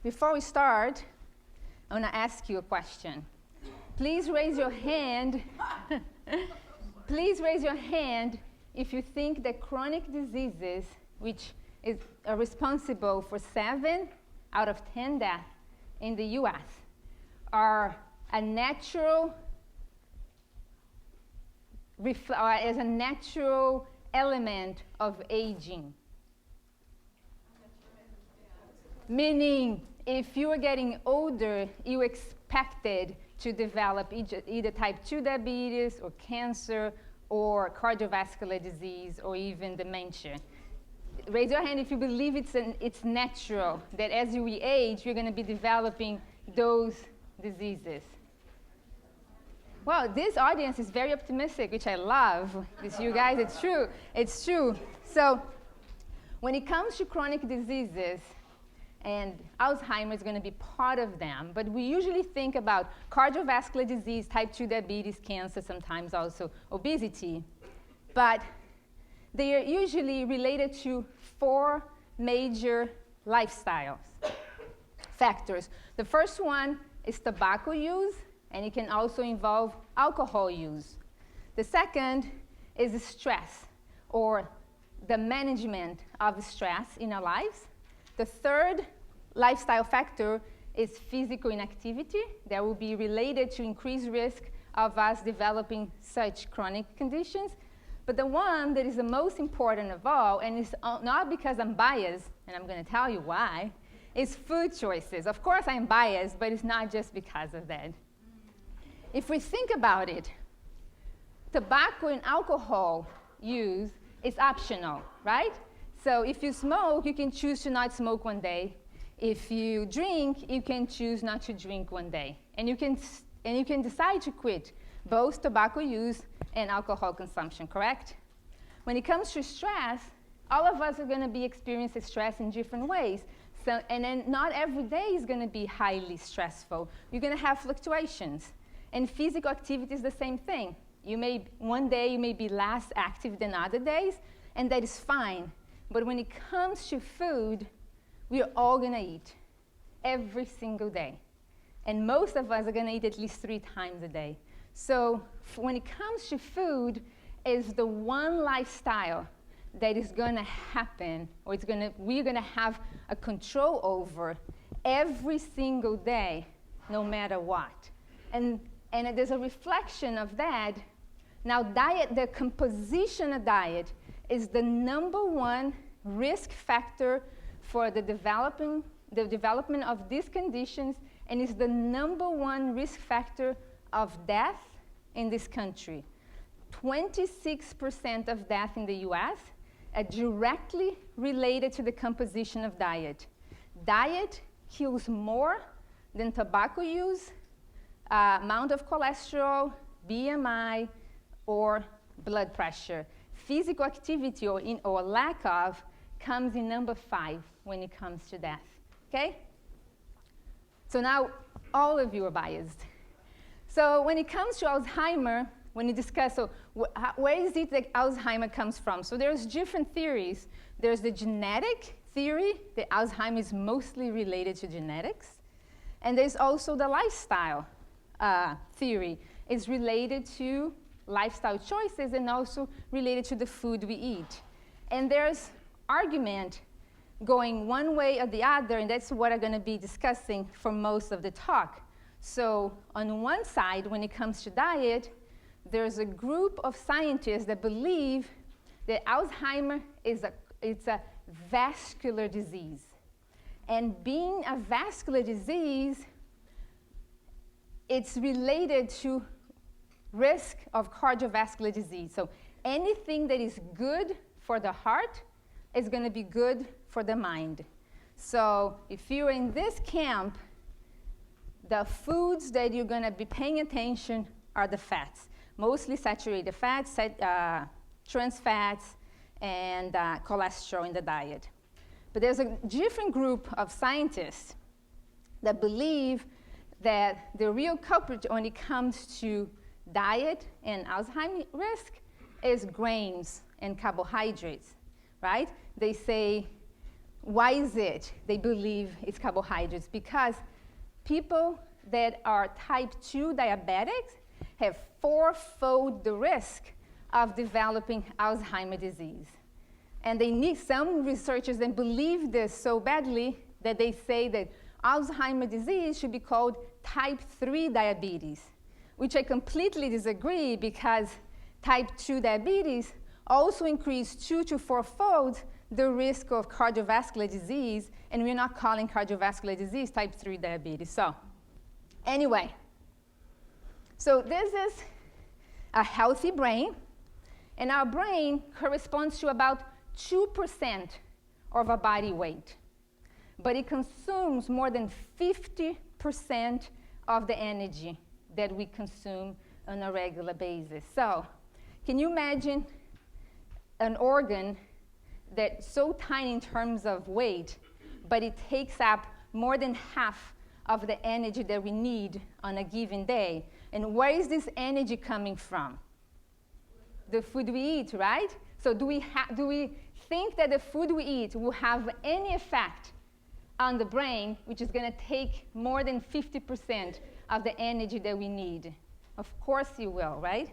before we start, I want to ask you a question. Please raise your hand. Please raise your hand if you think that chronic diseases, which are responsible for 7 out of 10 deaths in the US, are a natural as a natural element of aging. Meaning, if you are getting older, you expected to develop either type 2 diabetes or cancer or cardiovascular disease or even dementia. Raise your hand if you believe it's natural, that as you age, you're going to be developing those diseases. Well, this audience is very optimistic, which I love. This, you guys, it's true. It's true. So when it comes to chronic diseases, and Alzheimer is going to be part of them, but we usually think about cardiovascular disease, type 2 diabetes, cancer, sometimes also obesity. But they are usually related to 4 major lifestyle factors. The first one is tobacco use, and it can also involve alcohol use. The second is stress, or the management of stress in our lives. The third lifestyle factor is physical inactivity that will be related to increased risk of us developing such chronic conditions. But the one that is the most important of all, and it's not because I'm biased, and I'm going to tell you why, is food choices. Of course I'm biased, but it's not just because of that. If we think about it, tobacco and alcohol use is optional, right? So if you smoke, you can choose to not smoke one day. If you drink, you can choose not to drink one day. And you can decide to quit both tobacco use and alcohol consumption, correct? When it comes to stress, all of us are going to be experiencing stress in different ways. So, and then not every day is going to be highly stressful. You're going to have fluctuations. And physical activity is the same thing. One day you may be less active than other days, and that is fine. But when it comes to food, we are all going to eat every single day. And most of us are going to eat at least 3 times a day. So when it comes to food, is the one lifestyle that is going to happen, or we're going to have a control over every single day, no matter what. And there's a reflection of that. Now, the composition of diet is the #1 risk factor for the development of these conditions, and is the #1 risk factor of death in this country. 26% of death in the US are directly related to the composition of diet. Diet kills more than tobacco use, amount of cholesterol, BMI, or blood pressure. Physical activity or lack of comes in number 5 when it comes to death, okay? So now all of you are biased. So when it comes to Alzheimer, when you discuss, where is it that Alzheimer comes from? So there's different theories. There's the genetic theory, that Alzheimer is mostly related to genetics. And there's also the lifestyle theory. It's related to lifestyle choices and also related to the food we eat. And there's argument going one way or the other, and that's what I'm going to be discussing for most of the talk. So on one side, when it comes to diet, there's a group of scientists that believe that Alzheimer it's a vascular disease. And being a vascular disease, it's related to risk of cardiovascular disease. So anything that is good for the heart is going to be good for the mind. So if you're in this camp, the foods that you're going to be paying attention are the fats, mostly saturated fats, trans fats, and cholesterol in the diet. But there's a different group of scientists that believe that the real culprit when it comes to diet and Alzheimer's risk is grains and carbohydrates, right? They say Why is it they believe it's carbohydrates? Because people that are type 2 diabetics have 4-fold the risk of developing Alzheimer's disease. And they need, some researchers then believe this so badly that they say that Alzheimer's disease should be called type 3 diabetes, which I completely disagree, because type 2 diabetes also increases 2 to 4-fold the risk of cardiovascular disease, and we're not calling cardiovascular disease type 3 diabetes. So anyway, so this is a healthy brain, and our brain corresponds to about 2% of our body weight, but it consumes more than 50% of the energy that we consume on a regular basis. So can you imagine an organ that's so tiny in terms of weight, but it takes up more than half of the energy that we need on a given day? And where is this energy coming from? The food we eat, right? So do we think that the food we eat will have any effect on the brain, which is going to take more than 50% of the energy that we need? Of course you will, right?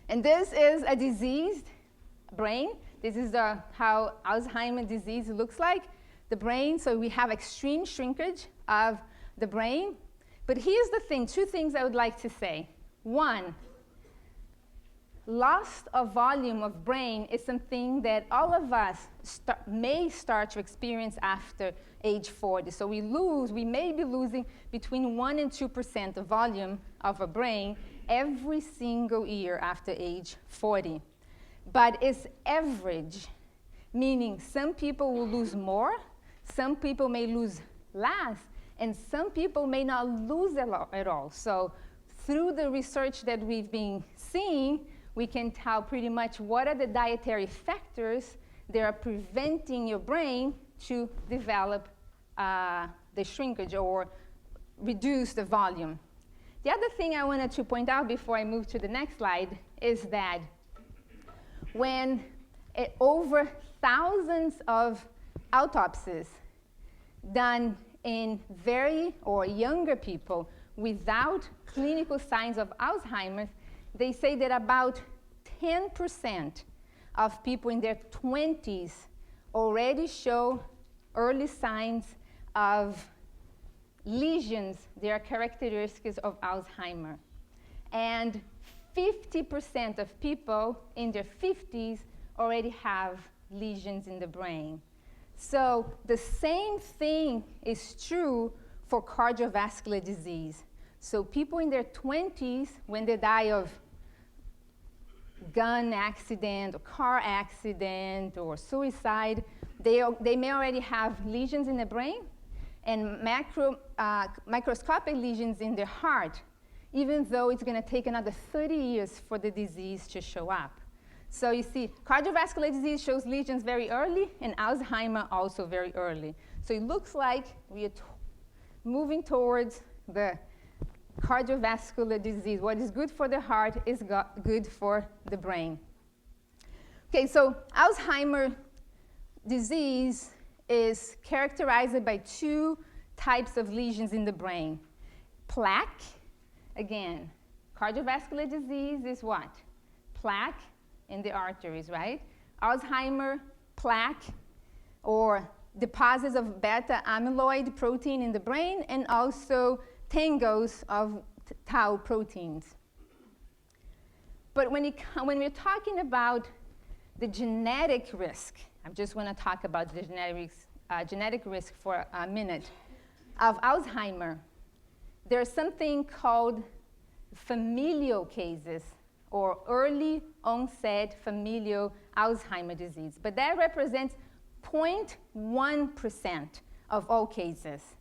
And this is a diseased brain. This is how Alzheimer's disease looks like, the brain. So we have extreme shrinkage of the brain. But here's the thing, 2 things I would like to say. One, loss of volume of brain is something that all of us may start to experience after age 40. So we may be losing between 1 and 2% of volume of a brain every single year after age 40. But it's average, meaning some people will lose more, some people may lose less, and some people may not lose at all. So through the research that we've been seeing, we can tell pretty much what are the dietary factors that are preventing your brain to develop the shrinkage or reduce the volume. The other thing I wanted to point out before I move to the next slide is that when over thousands of autopsies done in very or younger people without clinical signs of Alzheimer's, they say that about 10% of people in their 20s already show early signs of lesions that are characteristics of Alzheimer. And 50% of people in their 50s already have lesions in the brain. So the same thing is true for cardiovascular disease. So people in their 20s, when they die of gun accident or car accident or suicide, they may already have lesions in the brain and microscopic lesions in their heart, even though it's going to take another 30 years for the disease to show up. So you see, cardiovascular disease shows lesions very early, and Alzheimer also very early. So it looks like we are moving towards the cardiovascular disease. What is good for the heart is good for the brain. Okay, so Alzheimer's disease is characterized by 2 types of lesions in the brain. Plaque, again, cardiovascular disease is what? Plaque in the arteries, right? Alzheimer, plaque, or deposits of beta amyloid protein in the brain, and also tangles of tau proteins. But when we're talking about the genetic risk, I just want to talk about the genetic risk for a minute of Alzheimer. There's something called familial cases, or early onset familial Alzheimer's disease. But that represents 0.1% of all cases.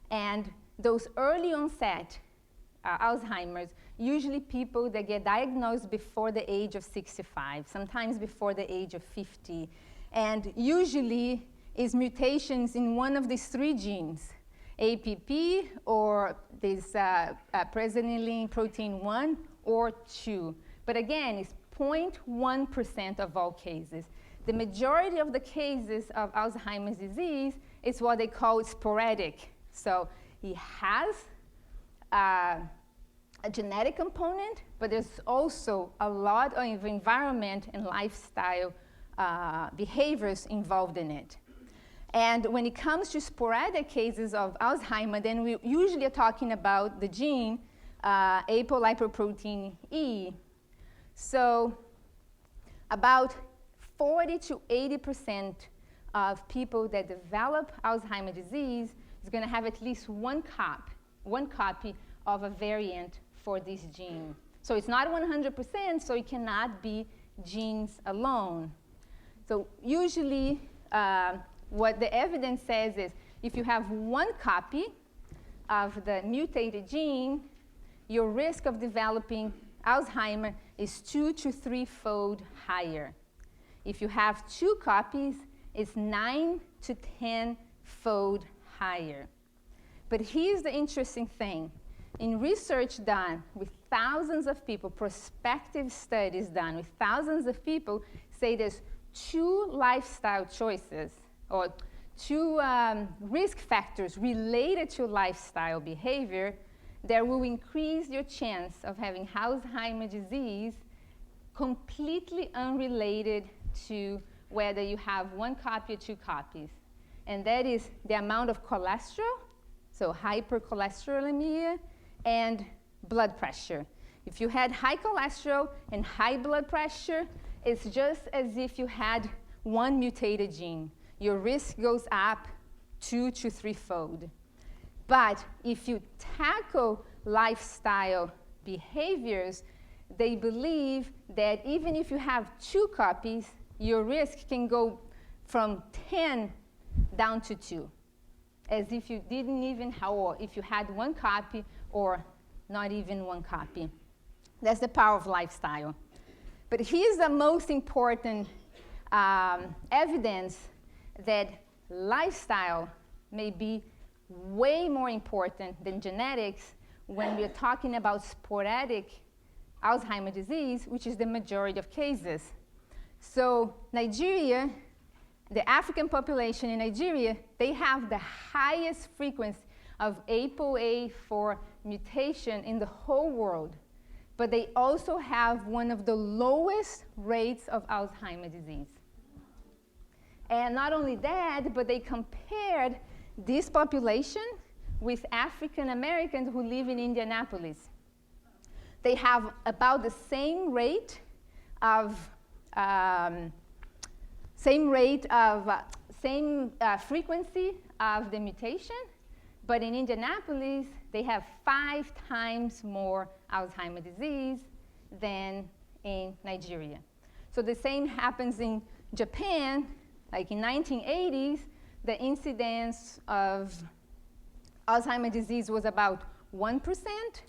And those early onset Alzheimer's, usually people that get diagnosed before the age of 65, sometimes before the age of 50. And usually is mutations in one of these 3 genes, APP or this presenilin protein 1 or 2. But again, it's 0.1% of all cases. the majority of the cases of Alzheimer's disease is what they call sporadic. So it has a genetic component, but there's also a lot of environment and lifestyle behaviors involved in it. And when it comes to sporadic cases of Alzheimer, then we usually are talking about the gene apolipoprotein E. So about 40 to 80% of people that develop Alzheimer's disease is going to have at least one copy of a variant for this gene. So it's not 100%, so it cannot be genes alone. So usually what the evidence says is if you have one copy of the mutated gene, your risk of developing Alzheimer is 2 to 3-fold higher. If you have two copies, it's 9 to 10-fold higher. But here's the interesting thing. In research done with thousands of people, prospective studies done with thousands of people, say there's two lifestyle choices or two risk factors related to lifestyle behavior that will increase your chance of having Alzheimer's disease completely unrelated to whether you have one copy or two copies. And that is the amount of cholesterol, so hypercholesterolemia, and blood pressure. If you had high cholesterol and high blood pressure, it's just as if you had one mutated gene. Your risk goes up 2 to 3-fold. But if you tackle lifestyle behaviors, they believe that even if you have two copies, your risk can go from 10 down to 2, as if you didn't even have, or if you had one copy or not even one copy. That's the power of lifestyle. But here's the most important evidence that lifestyle may be way more important than genetics when we're talking about sporadic Alzheimer's disease, which is the majority of cases. So Nigeria, the African population in Nigeria, they have the highest frequency of ApoA4 mutation in the whole world. But they also have one of the lowest rates of Alzheimer's disease. And not only that, but they compared this population with African Americans who live in Indianapolis. They have about the same rate of frequency of the mutation, but in Indianapolis, they have 5 times more Alzheimer's disease than in Nigeria. So the same happens in Japan. Like in 1980s, the incidence of Alzheimer's disease was about 1%.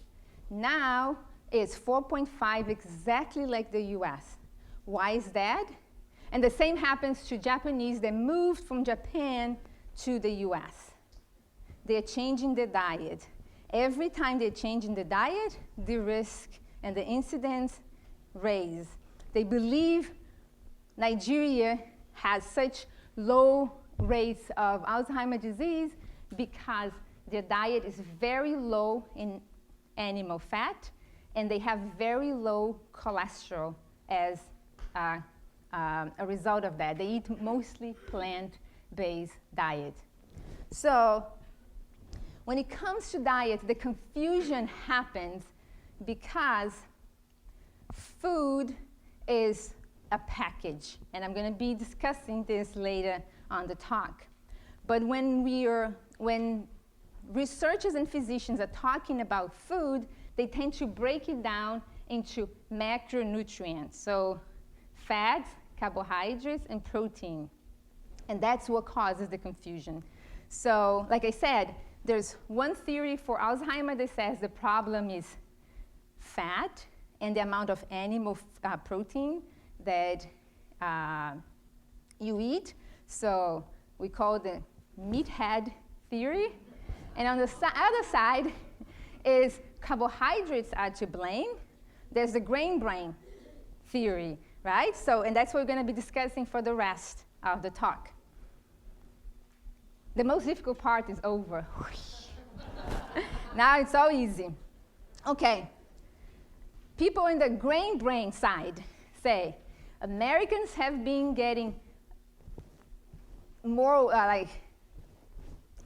Now it's 4.5, exactly like the US. Why is that? And the same happens to Japanese that moved from Japan to the US. They're changing their diet. Every time they're changing the diet, the risk and the incidence raise. They believe Nigeria has such low rates of Alzheimer's disease because their diet is very low in animal fat, and they have very low cholesterol as a result of that. They eat mostly plant-based diet. So when it comes to diet, the confusion happens because food is a package, and I'm going to be discussing this later on the talk. But when researchers and physicians are talking about food, they tend to break it down into macronutrients, so fats, carbohydrates, and protein. And that's what causes the confusion. So, like I said, there's one theory for Alzheimer that says the problem is fat and the amount of animal protein that you eat. So we call the meathead theory. And on the other side is carbohydrates are to blame. There's the grain brain theory, right? So, and that's what we're going to be discussing for the rest of the talk. The most difficult part is over. Now it's all easy. Okay. People in the grain-brain side say Americans have been getting more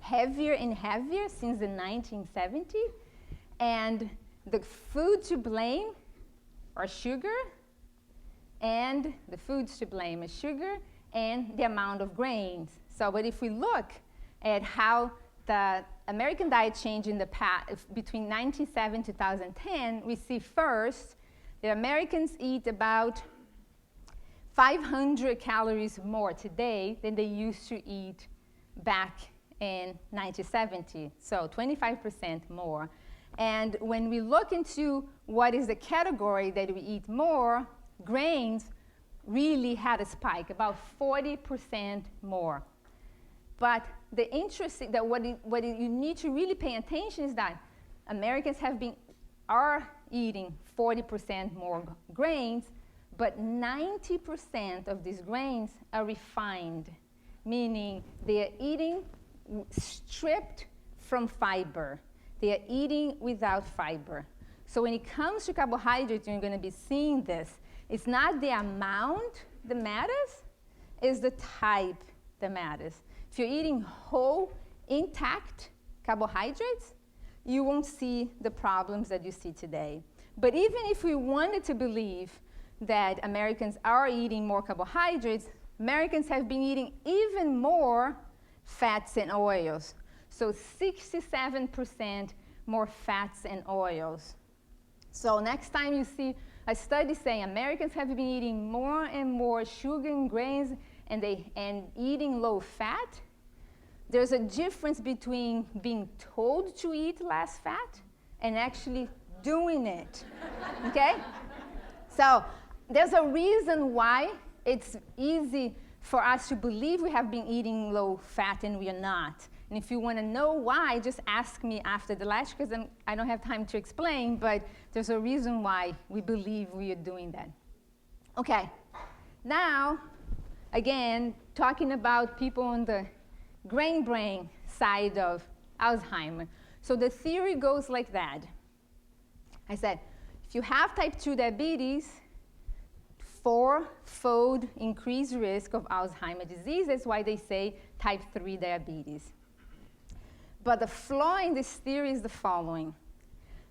heavier and heavier since the 1970s, and the food to blame are sugar, and the foods to blame are sugar and the amount of grains. So, but if we look at how the American diet changed in the past between 1970 and 2010, we see first that Americans eat about 500 calories more today than they used to eat back in 1970, so 25% more. And when we look into what is the category that we eat more, grains really had a spike, about 40% more. But the interesting, that what you need to really pay attention is that Americans are eating 40% more grains, but 90% of these grains are refined, meaning they are eating stripped from fiber. They are eating without fiber. So when it comes to carbohydrates, you're going to be seeing this. It's not the amount that matters, it's the type that matters. If you're eating whole, intact carbohydrates, you won't see the problems that you see today. But even if we wanted to believe that Americans are eating more carbohydrates, Americans have been eating even more fats and oils. So 67% more fats and oils. So next time you see a study saying Americans have been eating more and more sugar and grains and eating low fat, there's a difference between being told to eat less fat and actually doing it, okay? So there's a reason why it's easy for us to believe we have been eating low fat and we are not. And if you want to know why, just ask me after the lecture, because I don't have time to explain, but there's a reason why we believe we are doing that. Okay, now, again, talking about people on the grain-brain side of Alzheimer. So the theory goes like that. I said, if you have type 2 diabetes, 4-fold increased risk of Alzheimer's disease. That's why they say type 3 diabetes. But the flaw in this theory is the following.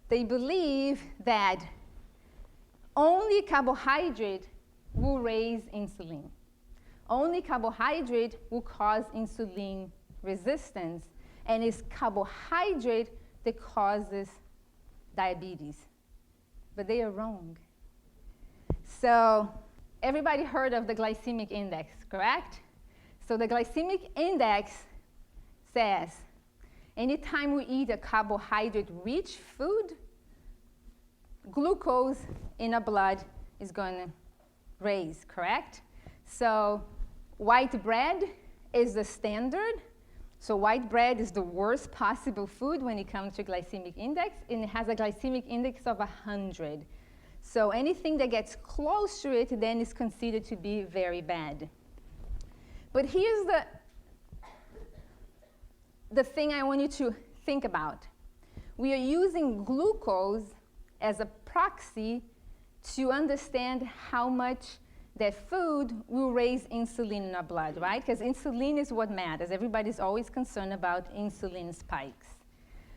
They believe that only carbohydrate will raise insulin. Only carbohydrate will cause insulin resistance, and it's carbohydrate that causes diabetes. But they are wrong. So everybody heard of the glycemic index, correct? So the glycemic index says anytime we eat a carbohydrate-rich food, glucose in our blood is going to raise, correct? So white bread is the standard. So white bread is the worst possible food when it comes to glycemic index, and it has a glycemic index of 100. So anything that gets close to it then is considered to be very bad. But here's the thing I want you to think about. We are using glucose as a proxy to understand how much that food will raise insulin in our blood, right? Because insulin is what matters. Everybody's always concerned about insulin spikes.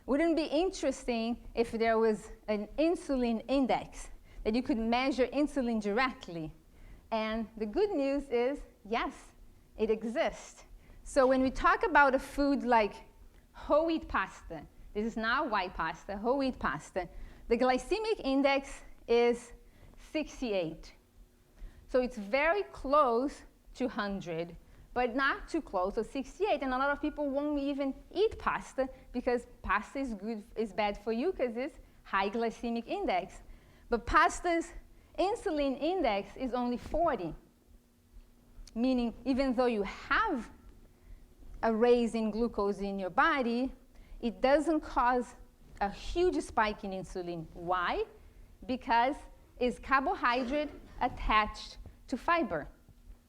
Wouldn't it be interesting if there was an insulin index that you could measure insulin directly? And the good news is, yes, it exists. So when we talk about a food like whole wheat pasta, this is not white pasta, whole wheat pasta, the glycemic index is 68. So it's very close to 100, but not too close, so 68. And a lot of people won't even eat pasta because pasta is bad for you because it's high glycemic index. But pasta's insulin index is only 40, meaning even though you have a raise in glucose in your body, it doesn't cause a huge spike in insulin. Why? Because it's carbohydrate attached to fiber.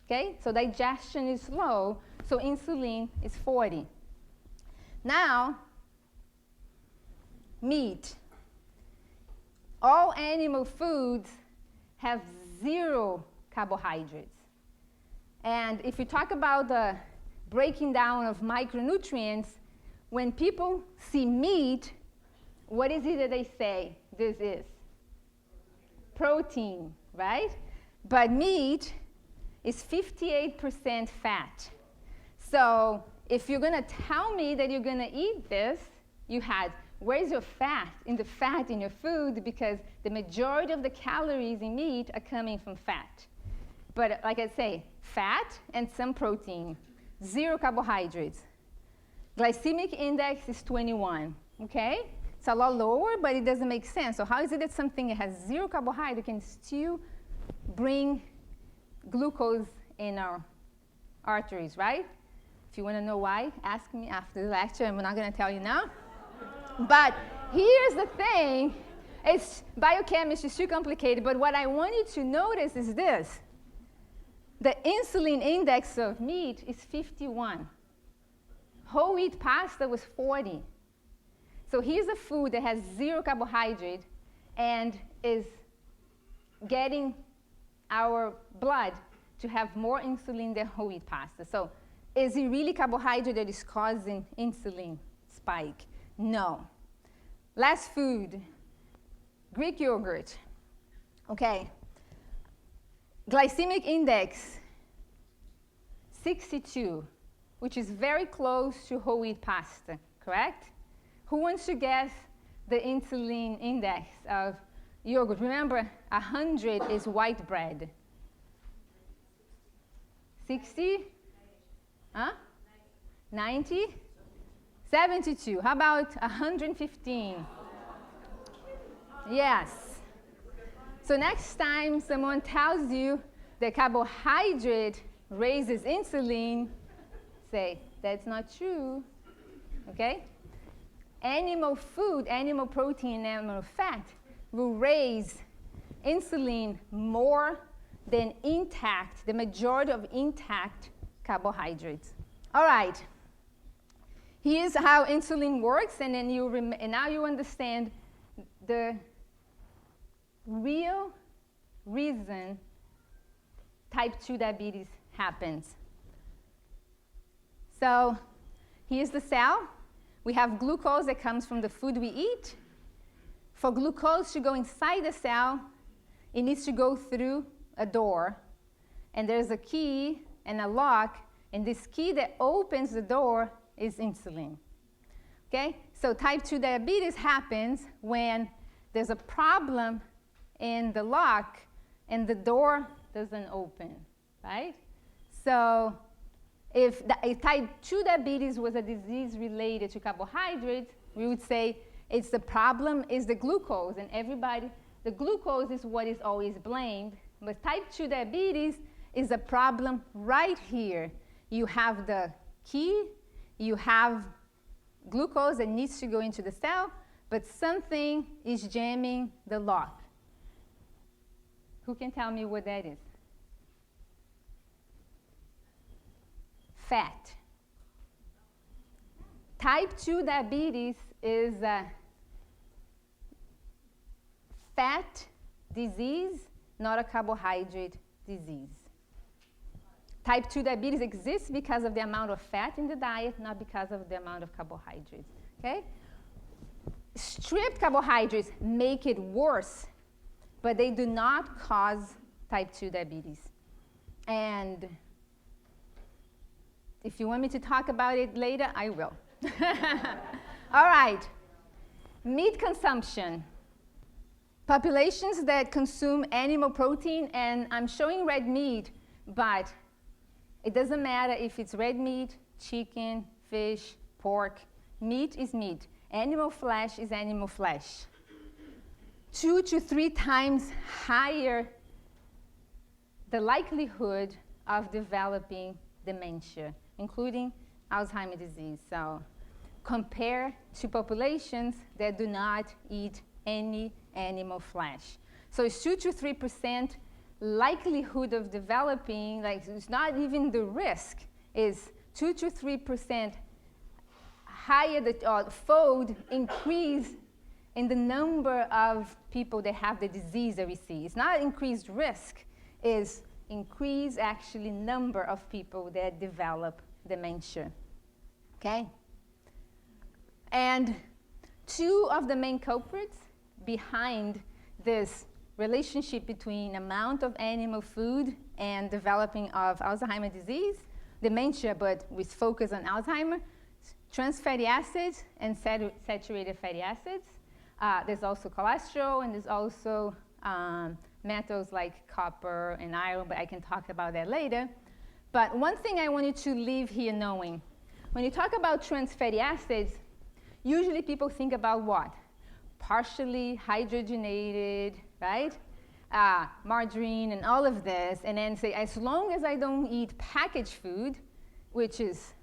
Okay? So digestion is slow, so insulin is 40. Now, meat. All animal foods have 0 carbohydrates. And if you talk about the breaking down of micronutrients, when people see meat, what is it that they say this is? Protein, right? But meat is 58% fat. So if you're going to tell me that you're going to eat this, you had, where's your fat? In the fat in your food, because the majority of the calories in meat are coming from fat. But like I say, fat and some protein, 0 carbohydrates. Glycemic index is 21, okay? It's a lot lower, but it doesn't make sense. So how is it that something that has 0 carbohydrate can still bring glucose in our arteries, right? If you want to know why, ask me after the lecture. I'm not going to tell you now. But here's the thing. Biochemistry is too complicated, but what I want you to notice is this. The insulin index of meat is 51. Whole wheat pasta was 40. So here's a food that has 0 carbohydrate and is getting our blood to have more insulin than whole wheat pasta. So is it really carbohydrate that is causing insulin spike? No. Last food, Greek yogurt. Okay. Glycemic index, 62, which is very close to whole wheat pasta, correct? Who wants to guess the insulin index of yogurt? Remember, 100 is white bread. 60? Huh? 90? 72. How about 115? Yes. So next time someone tells you that carbohydrate raises insulin, say, that's not true, okay? Animal food, animal protein, animal fat will raise insulin more than intact, the majority of intact carbohydrates. All right. Here's how insulin works, and then and now you understand the real reason type 2 diabetes happens. So here's the cell. We have glucose that comes from the food we eat. For glucose to go inside the cell, it needs to go through a door. And there's a key and a lock, and this key that opens the door is insulin. Okay? So type 2 diabetes happens when there's a problem in the lock and the door doesn't open, right? So if type 2 diabetes was a disease related to carbohydrates, we would say it's the problem is the glucose, and the glucose is what is always blamed, but type 2 diabetes is a problem right here. You have the key, you have glucose that needs to go into the cell, but something is jamming the lock. Who can tell me what that is? Fat. Type 2 diabetes is a fat disease, not a carbohydrate disease. Type 2 diabetes exists because of the amount of fat in the diet, not because of the amount of carbohydrates. Okay? Stripped carbohydrates make it worse, but they do not cause type 2 diabetes. And if you want me to talk about it later, I will. All right. Meat consumption. Populations that consume animal protein, and I'm showing red meat, but it doesn't matter if it's red meat, chicken, fish, pork. Meat is meat. Animal flesh is animal flesh. 2 to 3 times higher the likelihood of developing dementia, including Alzheimer's disease. So compare to populations that do not eat any animal flesh. So it's 2 to 3% likelihood of developing, like it's not even the risk, is 2 to 3% higher, fold increase in the number of people that have the disease that we see. It's not increased risk, it's increased actually number of people that develop dementia, okay? And two of the main culprits behind this relationship between amount of animal food and developing of Alzheimer's disease, dementia, but with focus on Alzheimer, trans fatty acids and saturated fatty acids. There's also cholesterol, and there's also metals like copper and iron, but I can talk about that later. But one thing I wanted to leave here knowing, when you talk about trans fatty acids, usually people think about what? Partially hydrogenated, right? Margarine and all of this, and then say, as long as I don't eat packaged food, which is,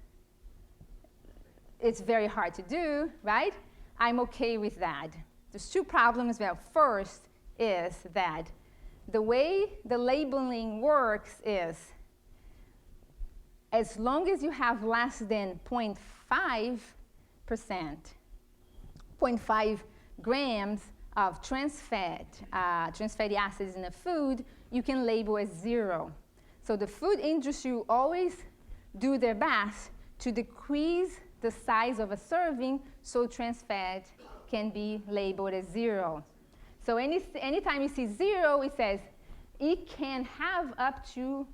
it's very hard to do, right? I'm okay with that. There's two problems. Well, first is that the way the labeling works is, as long as you have less than 0.5%, 0.5 grams of trans fatty acids in a food, you can label as 0. So the food industry will always do their best to decrease the size of a serving so trans fat can be labeled as 0. So anytime you see 0, it says it can have up to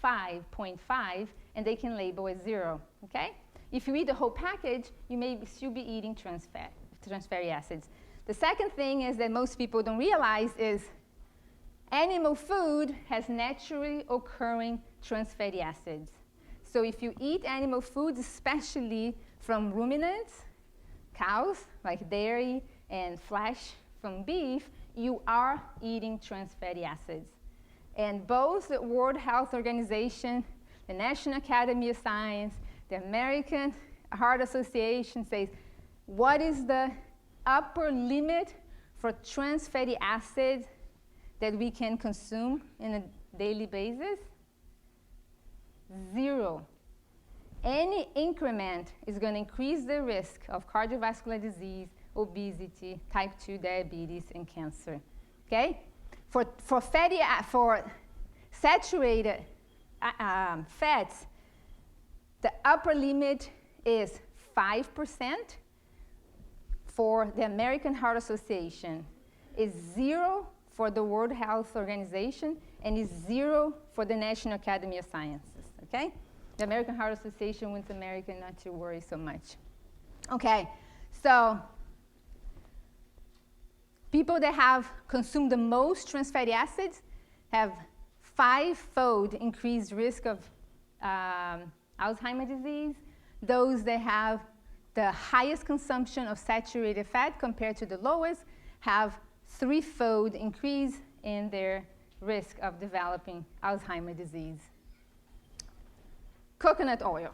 5.5, and they can label as 0, okay? If you eat the whole package, you may still be eating trans fatty acids. The second thing is that most people don't realize is animal food has naturally occurring trans fatty acids. So if you eat animal food, especially from ruminants, cows, like dairy, and flesh from beef, you are eating trans fatty acids. And both the World Health Organization, the National Academy of Science, the American Heart Association says, what is the upper limit for trans fatty acids that we can consume on a daily basis? 0. Any increment is going to increase the risk of cardiovascular disease, obesity, type 2 diabetes, and cancer. Okay? For saturated fats, the upper limit is 5%. For the American Heart Association, is 0 for the World Health Organization, and is 0 for the National Academy of Sciences, okay? The American Heart Association wants American not to worry so much. Okay, so people that have consumed the most trans fatty acids have 5-fold increased risk of Alzheimer's disease. Those that have the highest consumption of saturated fat compared to the lowest have 3-fold increase in their risk of developing Alzheimer's disease. Coconut oil.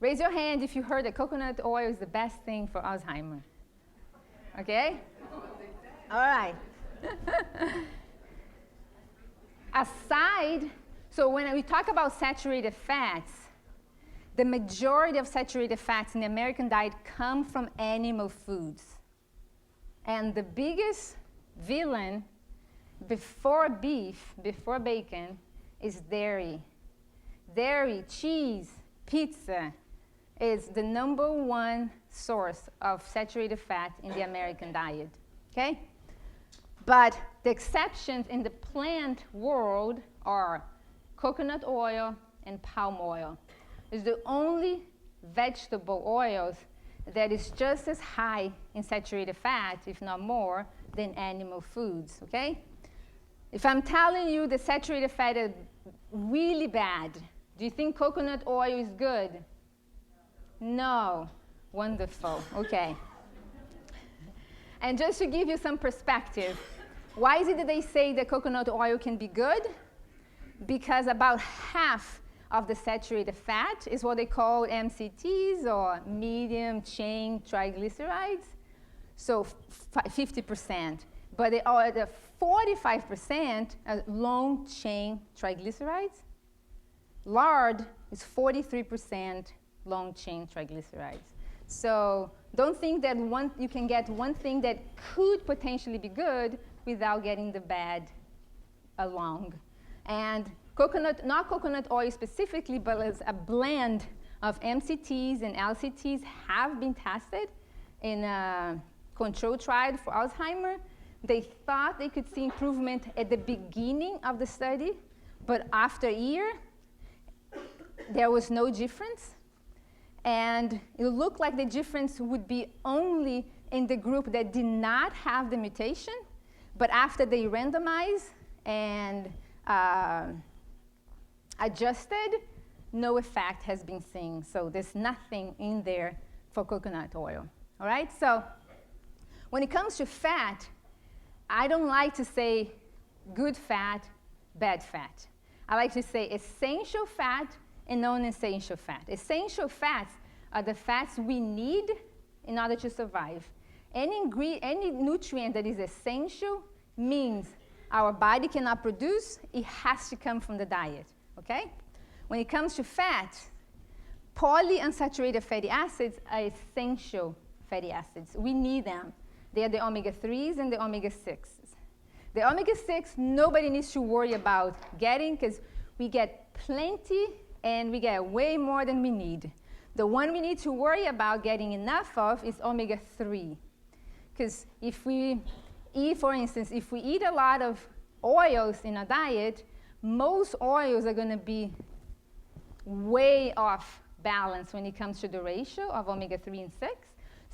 Raise your hand if you heard that coconut oil is the best thing for Alzheimer. Okay? All right. So when we talk about saturated fats, the majority of saturated fats in the American diet come from animal foods. And the biggest villain before beef, before bacon, is dairy. Dairy, cheese, pizza is the #1 source of saturated fat in the American diet, okay? But the exceptions in the plant world are coconut oil and palm oil. It's the only vegetable oils that is just as high in saturated fat, if not more, than animal foods, okay? If I'm telling you the saturated fat is really bad, do you think coconut oil is good? No. Wonderful. Okay. And just to give you some perspective, why is it that they say that coconut oil can be good? Because about half of the saturated fat is what they call MCTs, or medium chain triglycerides. So 50%. but they are the 45% long-chain triglycerides. Lard is 43% long-chain triglycerides. So don't think that you can get one thing that could potentially be good without getting the bad along. And coconut, not coconut oil specifically, but as a blend of MCTs and LCTs have been tested in a control trial for Alzheimer. They thought they could see improvement at the beginning of the study, but after a year, there was no difference. And it looked like the difference would be only in the group that did not have the mutation, but after they randomized and adjusted, no effect has been seen. So there's nothing in there for coconut oil. All right? So when it comes to fat, I don't like to say good fat, bad fat. I like to say essential fat and non-essential fat. Essential fats are the fats we need in order to survive. Any nutrient that is essential means our body cannot produce, it has to come from the diet, okay? When it comes to fat, polyunsaturated fatty acids are essential fatty acids. We need them. They are the omega-3s and the omega-6s. The omega-6, nobody needs to worry about getting because we get plenty and we get way more than we need. The one we need to worry about getting enough of is omega-3. Because if we eat, for instance, if we eat a lot of oils in a diet, most oils are going to be way off balance when it comes to the ratio of omega-3 and 6.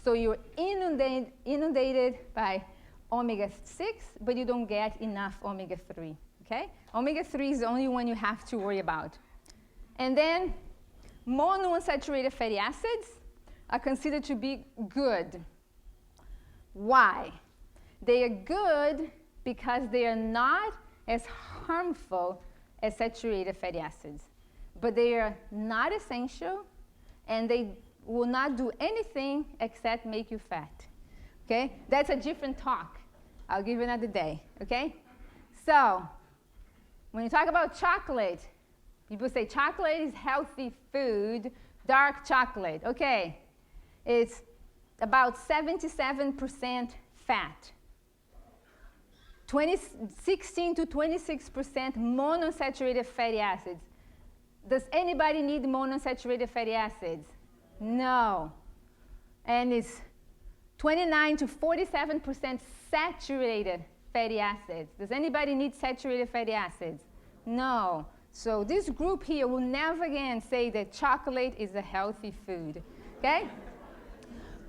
So you're inundated by omega-6, but you don't get enough omega-3, okay? Omega-3 is the only one you have to worry about. And then monounsaturated fatty acids are considered to be good. Why? They are good because they are not as harmful as saturated fatty acids, but they are not essential, and they will not do anything except make you fat, okay? That's a different talk. I'll give you another day, okay? So when you talk about chocolate, people say chocolate is healthy food, dark chocolate. Okay, it's about 77% fat, 16 to 26% monounsaturated fatty acids. Does anybody need monounsaturated fatty acids? No. And it's 29 to 47% saturated fatty acids. Does anybody need saturated fatty acids? No. So this group here will never again say that chocolate is a healthy food, okay?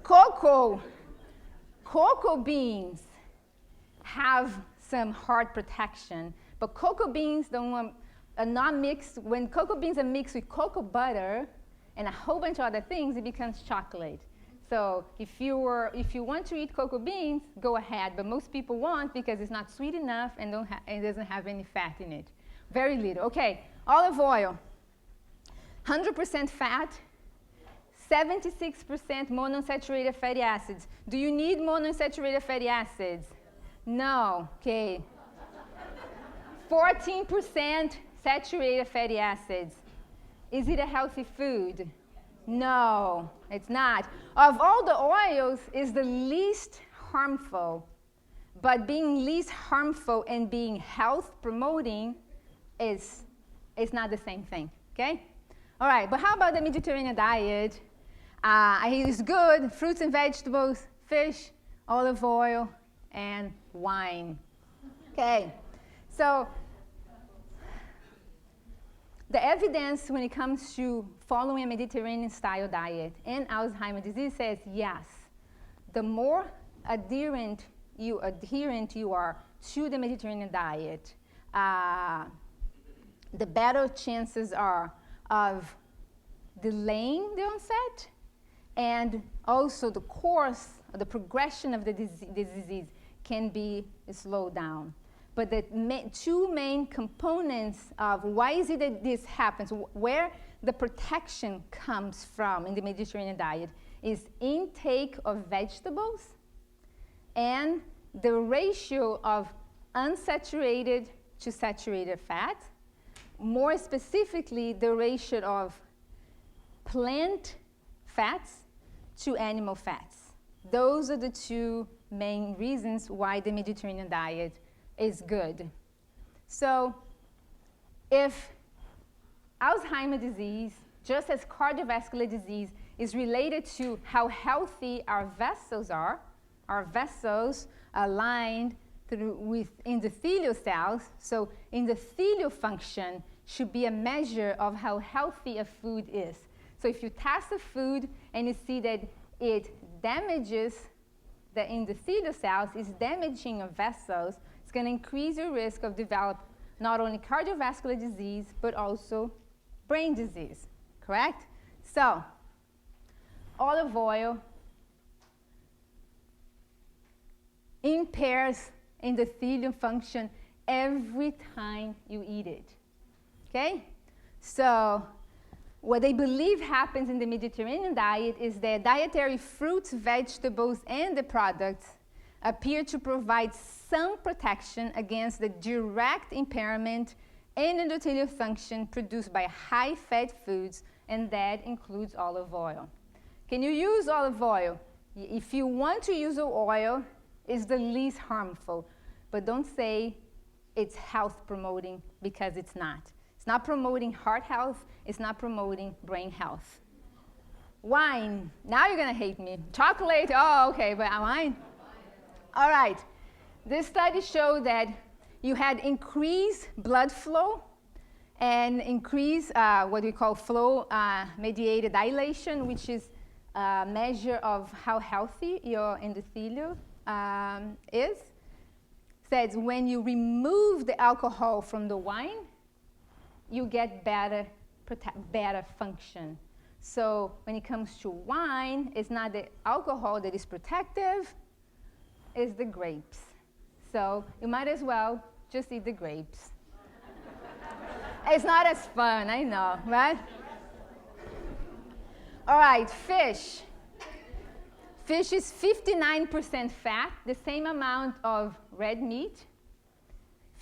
Cocoa beans have some heart protection, but cocoa beans are not mixed. When cocoa beans are mixed with cocoa butter and a whole bunch of other things, it becomes chocolate. So if you want to eat cocoa beans, go ahead, but most people won't because it's not sweet enough and it doesn't have any fat in it. Very little. Okay, olive oil, 100% fat, 76% monounsaturated fatty acids. Do you need monounsaturated fatty acids? No. Okay. 14% saturated fatty acids. Is it a healthy food? No, it's not. Of all the oils, it's the least harmful. But being least harmful and being health promoting is not the same thing, okay? All right, but how about the Mediterranean diet? It's good, fruits and vegetables, fish, olive oil, and wine. Okay, so the evidence when it comes to following a Mediterranean style diet and Alzheimer's disease says yes, the more adherent you are to the Mediterranean diet, the better chances are of delaying the onset, and also the course, the progression of the disease can be slowed down. But the two main components of why is it that this happens, where the protection comes from in the Mediterranean diet, is intake of vegetables and the ratio of unsaturated to saturated fat, more specifically, the ratio of plant fats to animal fats. Those are the two main reasons why the Mediterranean diet is good. So if Alzheimer's disease, just as cardiovascular disease, is related to how healthy our vessels are aligned with endothelial cells, so endothelial function should be a measure of how healthy a food is. So if you test a food and you see that it damages the endothelial cells, is damaging your vessels, it's going to increase your risk of develop not only cardiovascular disease, but also brain disease, correct? So olive oil impairs endothelial function every time you eat it, okay? So what they believe happens in the Mediterranean diet is that dietary fruits, vegetables, and the products appear to provide some protection against the direct impairment in endothelial function produced by high-fat foods, and that includes olive oil. Can you use olive oil? If you want to use oil, it's the least harmful, but don't say it's health promoting, because it's not. It's not promoting heart health, it's not promoting brain health. Wine, now you're gonna hate me. Chocolate, oh, okay, but wine? All right, this study showed that you had increased blood flow and increased what we call flow mediated dilation, which is a measure of how healthy your endothelium is. Says when you remove the alcohol from the wine, you get better function. So when it comes to wine, it's not the alcohol that is protective, it's the grapes. So you might as well just eat the grapes. It's not as fun, I know, right? All right, fish. Fish is 59% fat, the same amount of red meat,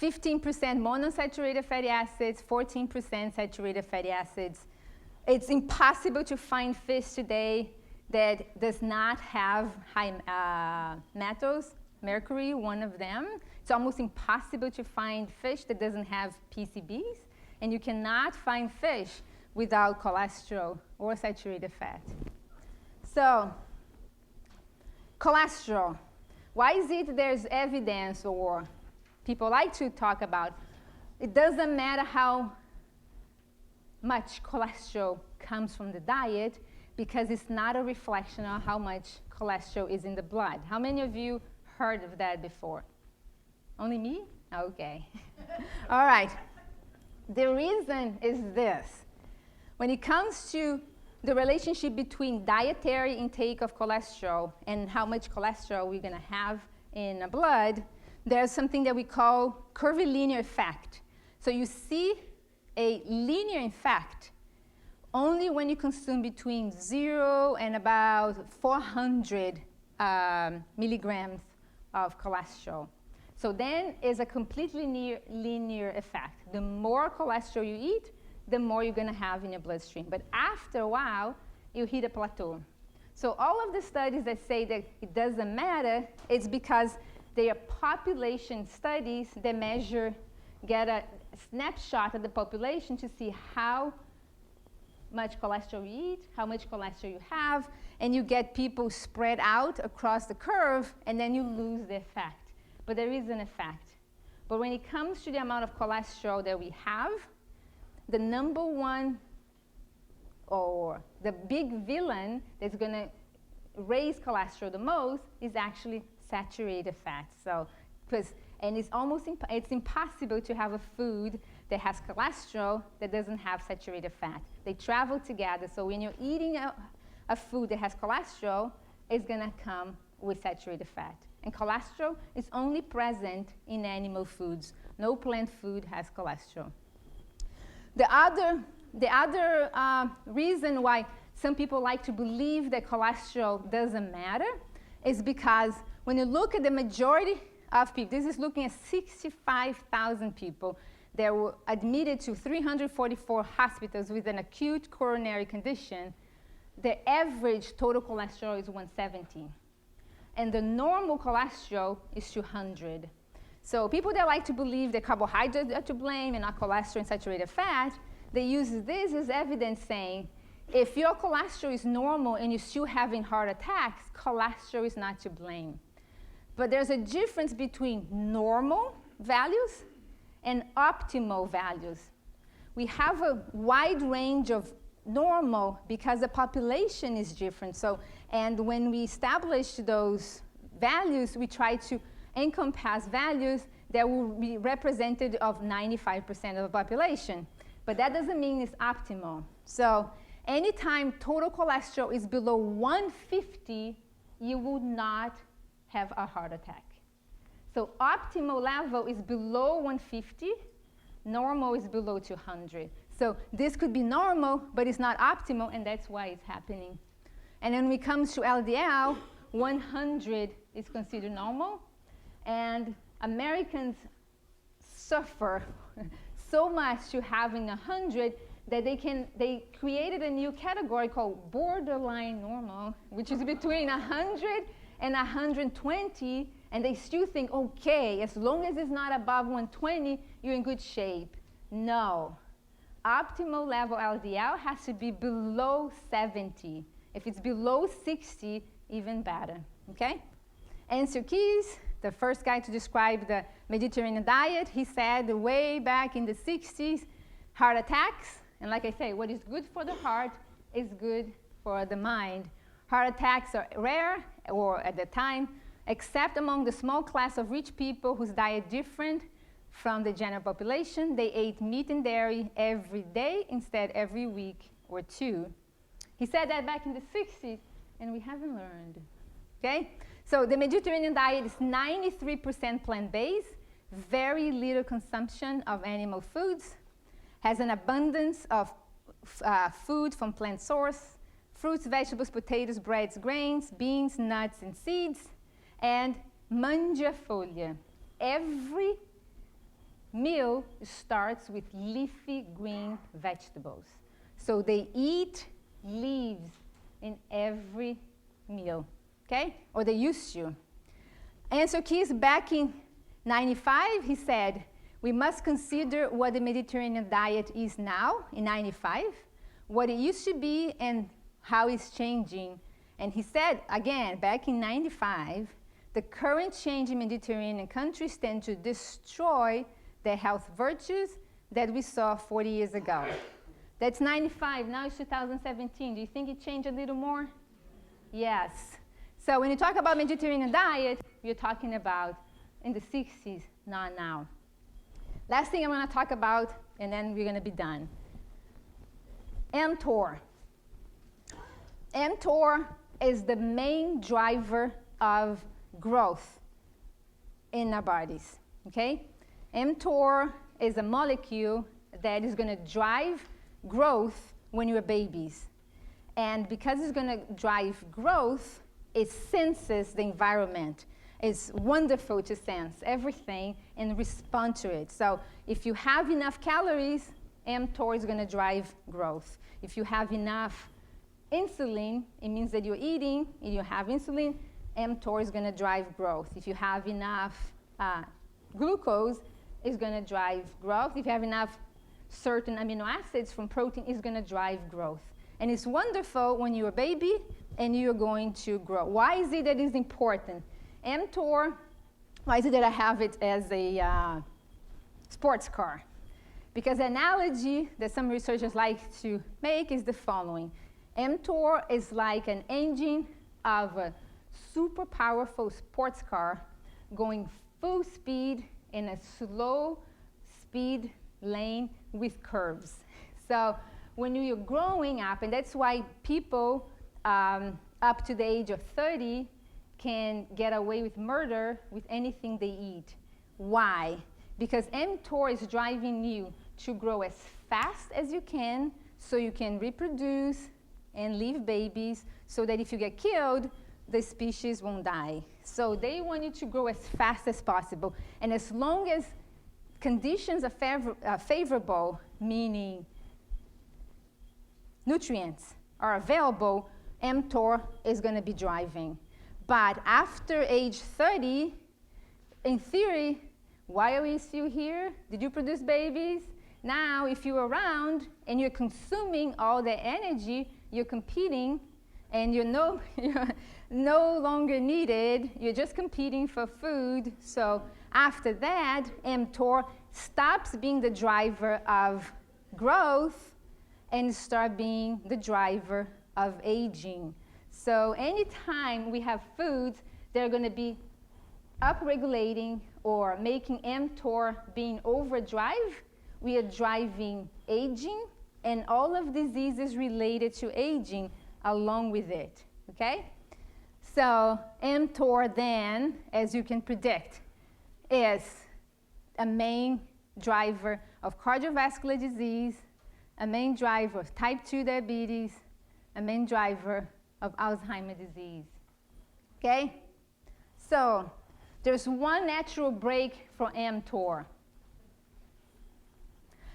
15% monounsaturated fatty acids, 14% saturated fatty acids. It's impossible to find fish today that does not have high metals, mercury, one of them. It's almost impossible to find fish that doesn't have PCBs, and you cannot find fish without cholesterol or saturated fat. So, cholesterol. Why is it there's evidence, or people like to talk about, it doesn't matter how much cholesterol comes from the diet, because it's not a reflection of how much cholesterol is in the blood. How many of you heard of that before? Only me? Okay. All right. The reason is this. When it comes to the relationship between dietary intake of cholesterol and how much cholesterol we're going to have in the blood, there's something that we call curvilinear effect. So you see a linear effect only when you consume between 0 and about 400 milligrams of cholesterol. So then is a completely linear effect. The more cholesterol you eat, the more you're going to have in your bloodstream. But after a while, you hit a plateau. So all of the studies that say that it doesn't matter, it's because they are population studies that measure, get a snapshot of the population to see how much cholesterol you eat, how much cholesterol you have, and you get people spread out across the curve, and then you lose the effect. But there is an effect. But when it comes to the amount of cholesterol that we have, the number one, or the big villain that's going to raise cholesterol the most is actually saturated fat. So, and it's impossible to have a food that has cholesterol that doesn't have saturated fat. They travel together. So when you're eating a food that has cholesterol, it's going to come with saturated fat. And cholesterol is only present in animal foods. No plant food has cholesterol. The other reason why some people like to believe that cholesterol doesn't matter is because when you look at the majority of people, this is looking at 65,000 people that were admitted to 344 hospitals with an acute coronary condition, the average total cholesterol is 170. And the normal cholesterol is 200. So people that like to believe that carbohydrates are to blame and not cholesterol and saturated fat, they use this as evidence saying, if your cholesterol is normal and you're still having heart attacks, cholesterol is not to blame. But there's a difference between normal values and optimal values. We have a wide range of normal because the population is different. So, and when we establish those values, we try to encompass values that will be representative of 95% of the population. But that doesn't mean it's optimal. So anytime total cholesterol is below 150, you will not have a heart attack. So optimal level is below 150, normal is below 200. So this could be normal, but it's not optimal, and that's why it's happening. And then when it comes to LDL, 100 is considered normal, and Americans suffer so much to having 100 that they created a new category called borderline normal, which is between 100 and 120, and they still think, okay, as long as it's not above 120, you're in good shape. No. Optimal level LDL has to be below 70. If it's below 60, even better, okay? Ansel Keys, the first guy to describe the Mediterranean diet, he said way back in the 60s, heart attacks, and like I say, what is good for the heart is good for the mind. Heart attacks are rare, or at the time, except among the small class of rich people whose diet different from the general population. They ate meat and dairy every day instead every week or two. He said that back in the 60s, and we haven't learned, okay? So the Mediterranean diet is 93% plant-based, very little consumption of animal foods, has an abundance of food from plant source, fruits, vegetables, potatoes, breads, grains, beans, nuts, and seeds, and mangiafolia. Every meal starts with leafy green vegetables. So they eat leaves in every meal, okay? Or they used to. Ansel Keys, back in 95, he said, we must consider what the Mediterranean diet is now in 95, what it used to be and how it's changing. And he said, again, back in 95, the current change in Mediterranean countries tend to destroy the health virtues that we saw 40 years ago. That's 95, now it's 2017. Do you think it changed a little more? Yes. So when you talk about Mediterranean diet, you're talking about in the 60s, not now. Last thing I'm going to talk about, and then we're going to be done. mTOR. mTOR is the main driver of growth in our bodies, okay? mTOR is a molecule that is going to drive growth when you're babies. And because it's going to drive growth, it senses the environment. It's wonderful to sense everything and respond to it. So if you have enough calories, mTOR is going to drive growth. If you have enough insulin, it means that you're eating and you have insulin, mTOR is going to drive growth. If you have enough glucose, it's going to drive growth. If you have enough certain amino acids from protein, it's going to drive growth. And it's wonderful when you're a baby and you're going to grow. Why is it that it's important? mTOR, why is it that I have it as a sports car? Because the analogy that some researchers like to make is the following. mTOR is like an engine of a super powerful sports car going full speed in a slow speed lane with curves. So when you're growing up, and that's why people up to the age of 30 can get away with murder with anything they eat. Why? Because mTOR is driving you to grow as fast as you can so you can reproduce and leave babies so that if you get killed, the species won't die. So they want you to grow as fast as possible. And as long as conditions are favorable, meaning nutrients are available, mTOR is going to be driving. But after age 30, in theory, why are we still here? Did you produce babies? Now, if you're around and you're consuming all the energy, you're competing, and you're no longer needed. You're just competing for food. So after that, mTOR stops being the driver of growth and start being the driver of aging. So anytime we have foods that are going to be upregulating or making mTOR being overdrive, we are driving aging and all of diseases related to aging along with it, okay? So mTOR then, as you can predict, is a main driver of cardiovascular disease, a main driver of type 2 diabetes, a main driver of Alzheimer's disease, okay? So there's one natural break for mTOR,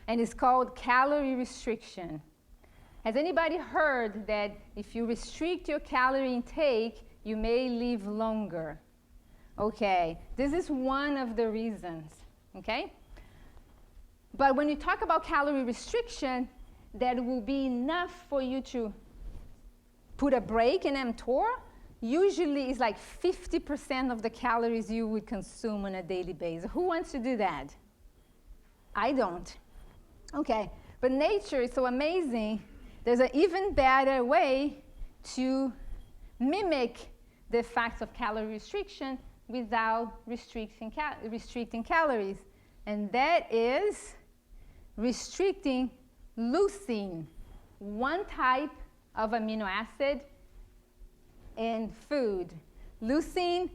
and it's called calorie restriction. Has anybody heard that if you restrict your calorie intake, you may live longer? Okay, this is one of the reasons, okay? But when you talk about calorie restriction, that will be enough for you to put a break in mTOR. Usually it's like 50% of the calories you would consume on a daily basis. Who wants to do that? I don't. Okay, but nature is so amazing. There's an even better way to mimic the effects of calorie restriction without restricting calories. And that is restricting leucine, one type of amino acid in food. Leucine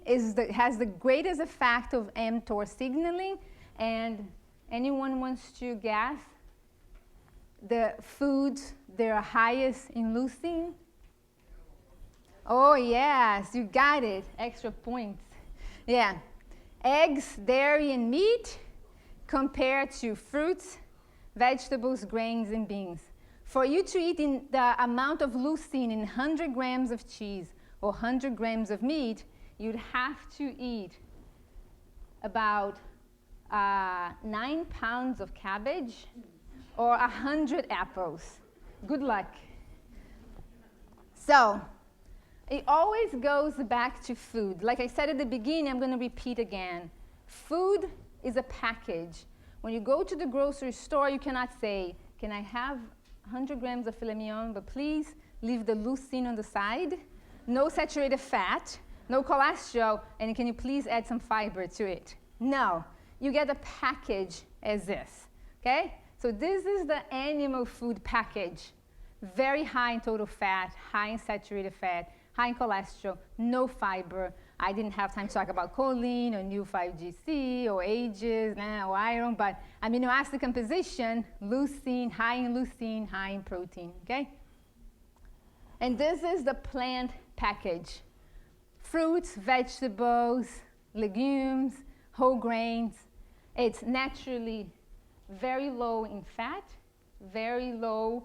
has the greatest effect of mTOR signaling. And anyone wants to guess the foods that are highest in leucine? Oh, yes, you got it. Extra points. Yeah. Eggs, dairy, and meat compared to fruits, vegetables, grains, and beans. For you to eat in the amount of leucine in 100 grams of cheese or 100 grams of meat, you'd have to eat about 9 pounds of cabbage or 100 apples. Good luck. So it always goes back to food. Like I said at the beginning, I'm going to repeat again. Food is a package. When you go to the grocery store, you cannot say, can I have 100 grams of filet mignon, but please leave the leucine on the side. No saturated fat, no cholesterol, and can you please add some fiber to it? No, you get a package as this, okay? So this is the animal food package. Very high in total fat, high in saturated fat, high in cholesterol, no fiber. I didn't have time to talk about choline or new 5GC or ages, or iron, but amino acid composition, leucine, high in protein, okay? And this is the plant package. Fruits, vegetables, legumes, whole grains. It's naturally very low in fat, very low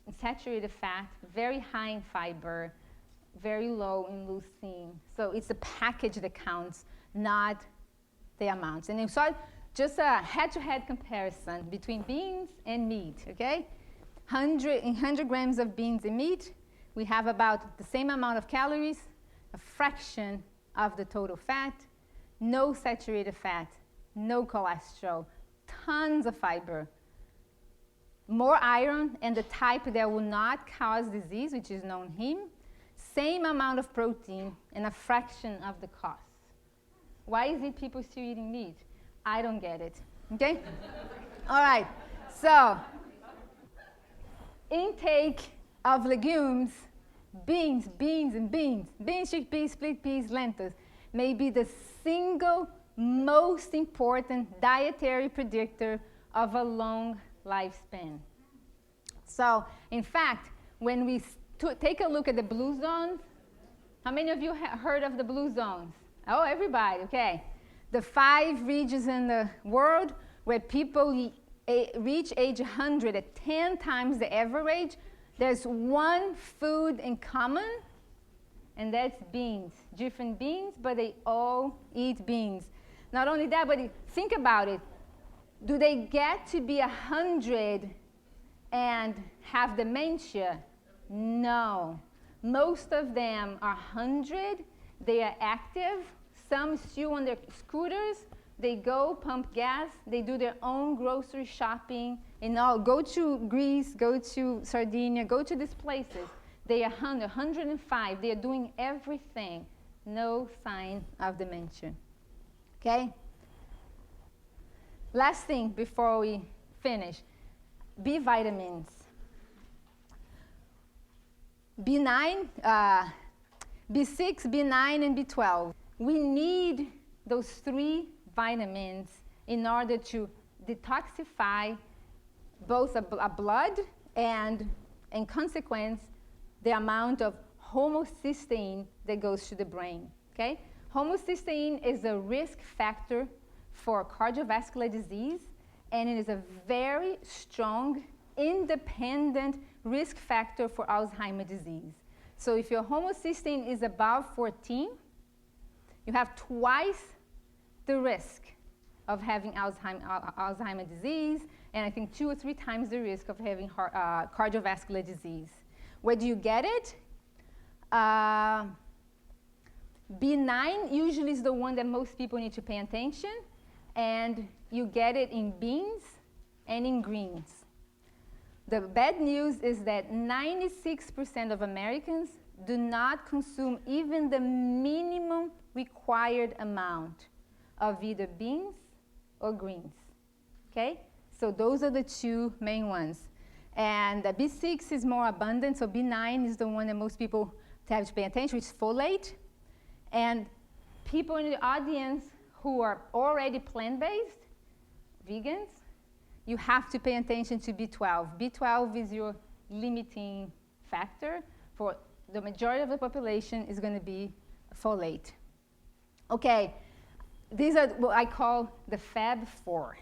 in saturated fat, very high in fiber, very low in leucine. So it's the package that counts, not the amounts. And so just a head-to-head comparison between beans and meat, okay? 100 grams of beans and meat, we have about the same amount of calories, a fraction of the total fat, no saturated fat, no cholesterol, tons of fiber, more iron, and the type that will not cause disease, which is known heme, same amount of protein, and a fraction of the cost. Why is it people still eating meat? I don't get it, okay? All right, so intake of legumes, beans, chickpeas, split peas, lentils, may be the single most important dietary predictor of a long lifespan. So, in fact, when we take a look at the blue zones, How many of you heard of the blue zones? Oh, everybody, okay. The 5 regions in the world where people reach age 100 at 10 times the average, there's one food in common, and that's beans. Different beans, but they all eat beans. Not only that, but think about it. Do they get to be 100 and have dementia? No. Most of them are 100. They are active. Some still on their scooters. They go pump gas. They do their own grocery shopping. And all. Go to Greece, go to Sardinia, go to these places. They are 100, 105. They are doing everything. No sign of dementia. Okay? Last thing before we finish. B vitamins. B9, B6, B9, and B12. We need those 3 vitamins in order to detoxify both a blood and, in consequence, the amount of homocysteine that goes to the brain. Okay? Homocysteine is a risk factor for cardiovascular disease, and it is a very strong, independent risk factor for Alzheimer's disease. So if your homocysteine is above 14, you have twice the risk of having Alzheimer's disease, and I think 2 or 3 times the risk of having cardiovascular disease. Where do you get it? B9 usually is the one that most people need to pay attention, and you get it in beans and in greens. The bad news is that 96% of Americans do not consume even the minimum required amount of either beans or greens. Okay? So those are the 2 main ones. And the B6 is more abundant, so B9 is the one that most people have to pay attention, which is folate. And people in the audience who are already plant-based, vegans, you have to pay attention to B12. B12 is your limiting factor for the majority of the population is going to be folate. Okay, these are what I call the Fab 4.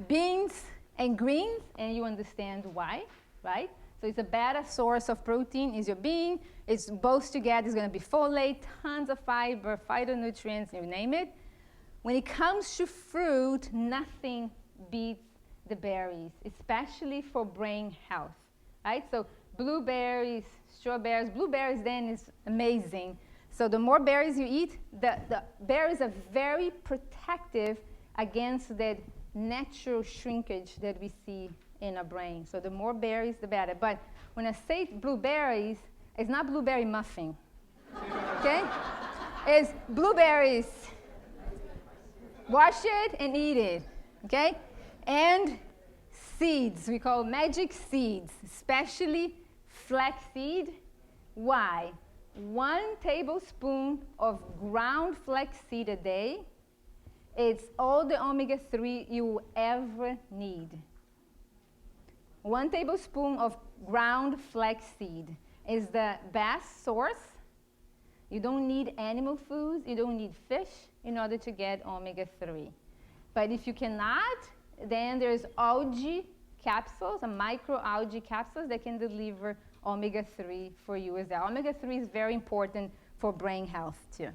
Beans and greens, and you understand why, right? So it's a better source of protein is your bean. It's both together is going to be folate, tons of fiber, phytonutrients, you name it. When it comes to fruit, nothing beats the berries, especially for brain health, right? So blueberries, strawberries, blueberries then is amazing. So the more berries you eat, the berries are very protective against that natural shrinkage that we see in our brain. So the more berries, the better. But when I say blueberries, it's not blueberry muffin, okay? It's blueberries. Wash it and eat it, okay? And seeds, we call magic seeds, especially flaxseed. Why? 1 tablespoon of ground flaxseed a day, it's all the omega-3 you will ever need. 1 tablespoon of ground flaxseed is the best source. You don't need animal foods, you don't need fish in order to get omega-3. But if you cannot, then there's algae capsules, microalgae capsules that can deliver omega-3 for you as well. Omega-3 is very important for brain health too.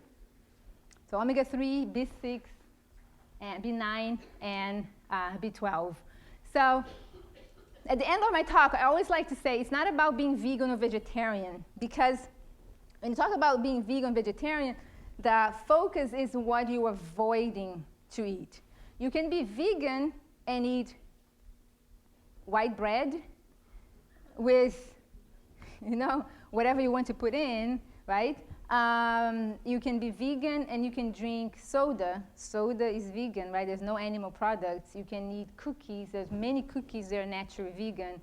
So omega-3, B6, and B9, and B12. So at the end of my talk, I always like to say it's not about being vegan or vegetarian, because when you talk about being vegan or vegetarian, the focus is what you're avoiding to eat. You can be vegan and eat white bread with, whatever you want to put in, right? You can be vegan and you can drink soda. Soda is vegan, right? There's no animal products. You can eat cookies. There's many cookies that are naturally vegan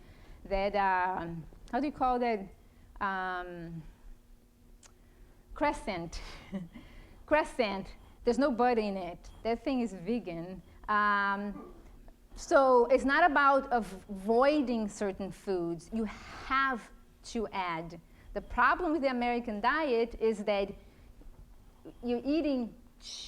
that, how do you call that? Crescent. Crescent. There's no butter in it. That thing is vegan. So it's not about avoiding certain foods. You have to add The problem with the American diet is that you're eating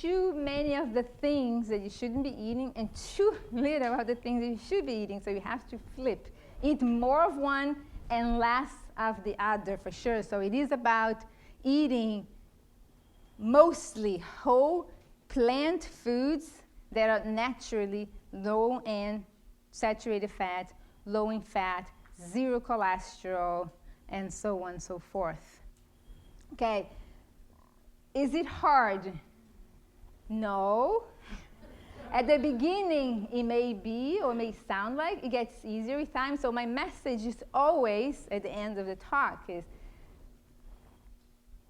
too many of the things that you shouldn't be eating and too little of the things that you should be eating. So you have to flip. Eat more of one and less of the other for sure. So it is about eating mostly whole plant foods that are naturally low in saturated fat, low in fat, zero cholesterol, and so on and so forth. Okay, is it hard? No. At the beginning, it may be or may sound like it gets easier with time. So my message is always at the end of the talk is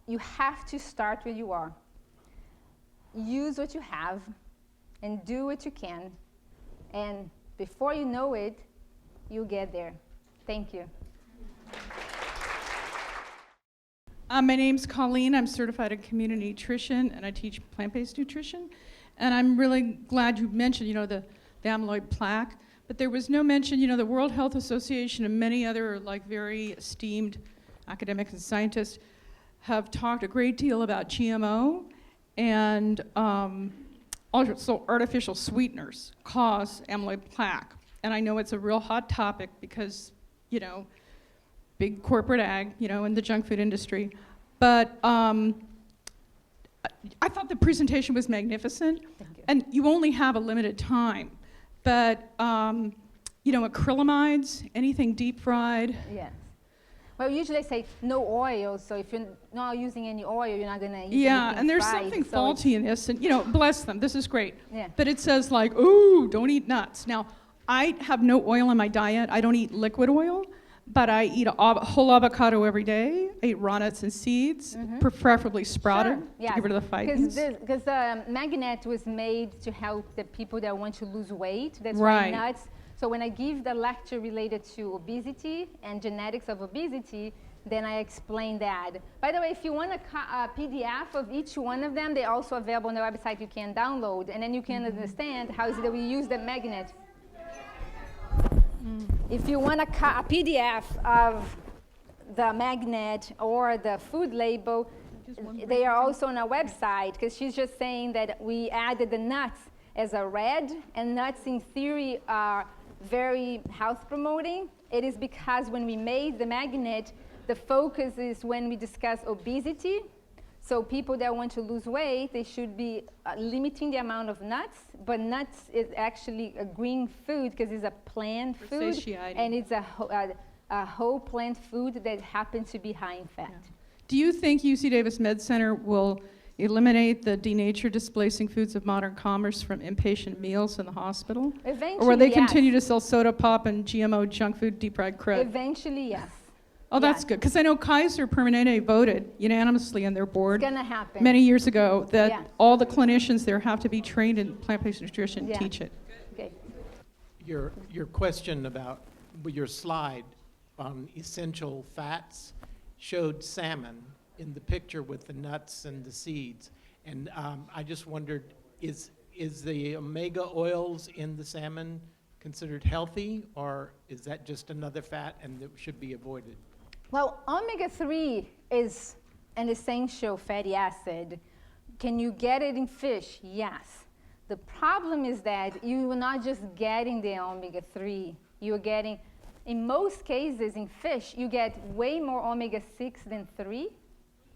you have to start where you are. Use what you have and do what you can. And before you know it, you'll get there. Thank you. My name's Colleen. I'm certified in community nutrition, and I teach plant-based nutrition. And I'm really glad you mentioned, the amyloid plaque. But there was no mention, the World Health Association and many other very esteemed academics and scientists have talked a great deal about GMO, and also artificial sweeteners cause amyloid plaque. And I know it's a real hot topic because, big corporate ag, in the junk food industry. But I thought the presentation was magnificent. Thank you. And you only have a limited time. But, acrylamides, anything deep fried. Yes. Well, usually I say no oil, so if you're not using any oil, you're not going to eat Yeah, anything and there's fried, something so faulty in this, and bless them, this is great. Yeah. But it says ooh, don't eat nuts. Now, I have no oil in my diet. I don't eat liquid oil, but I eat a whole avocado every day. I eat raw nuts and seeds, preferably sprouted, Sure, yes. to get rid of the phytins. Because the magnet was made to help the people that want to lose weight. That's Right. why nuts. So when I give the lecture related to obesity and genetics of obesity, then I explain that. By the way, if you want a PDF of each one of them, they're also available on the website you can download, and then you can understand how is it that we use the magnet. If you want a PDF of the magnet or the food label, they are also on our website, because she's just saying that we added the nuts as a red, and nuts in theory are very health promoting. It is because when we made the magnet, the focus is when we discuss obesity. So people that want to lose weight, they should be limiting the amount of nuts, but nuts is actually a green food because it's a plant For food, satiety. and it's a whole plant food that happens to be high in fat. Yeah. Do you think UC Davis Med Center will eliminate the denatured displacing foods of modern commerce from inpatient meals in the hospital? Eventually, Or will they yes. continue to sell soda pop and GMO junk food, deep fried crud? Eventually, yes. Oh, that's yes. good, because I know Kaiser Permanente voted unanimously on their board It's gonna happen. many years ago that Yeah. all the clinicians there have to be trained in plant-based nutrition, Yeah. teach it. Okay. Your question about your slide on essential fats showed salmon in the picture with the nuts and the seeds. And I just wondered, is the omega oils in the salmon considered healthy, or is that just another fat and that should be avoided? Well, omega-3 is an essential fatty acid. Can you get it in fish? Yes. The problem is that you are not just getting the omega-3. You're getting, in most cases in fish, you get way more omega-6 than 3,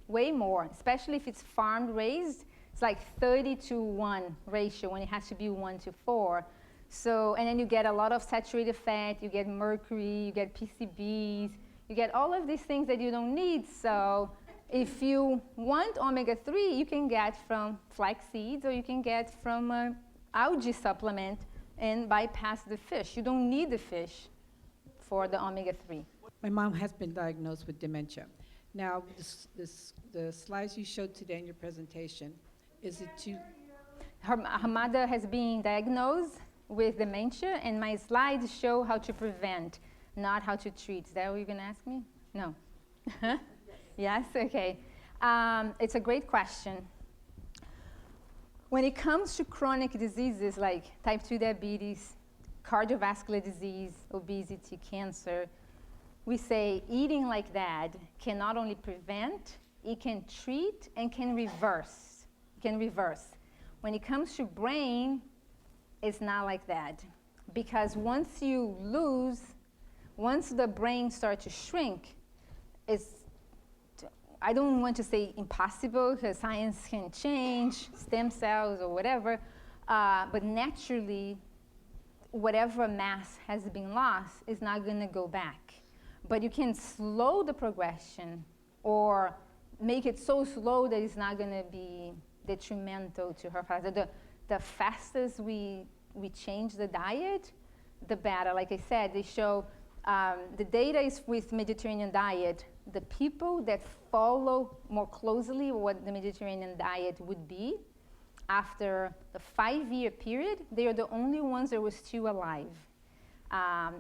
way more, especially if it's farm raised. It's like 30-to-1 ratio when it has to be 1-to-4. So, and then you get a lot of saturated fat, you get mercury, you get PCBs, you get all of these things that you don't need. So if you want omega-3, you can get from flax seeds, or you can get from algae supplement and bypass the fish. You don't need the fish for the omega-3. My mom has been diagnosed with dementia. Now, the slides you showed today in your presentation, is it too... Her mother has been diagnosed with dementia, and my slides show how to prevent, not how to treat. Is that what you're going to ask me? No. Yes? Okay. It's a great question. When it comes to chronic diseases like type 2 diabetes, cardiovascular disease, obesity, cancer, we say eating like that can not only prevent, it can treat and can reverse. When it comes to brain, it's not like that. Because once the brain starts to shrink, I don't want to say impossible, because science can change, stem cells or whatever, but naturally, whatever mass has been lost is not going to go back. But you can slow the progression or make it so slow that it's not going to be detrimental to her father. The fastest we change the diet, the better. Like I said, they show the data is with Mediterranean diet. The people that follow more closely what the Mediterranean diet would be, after the 5-year period, they are the only ones that were still alive.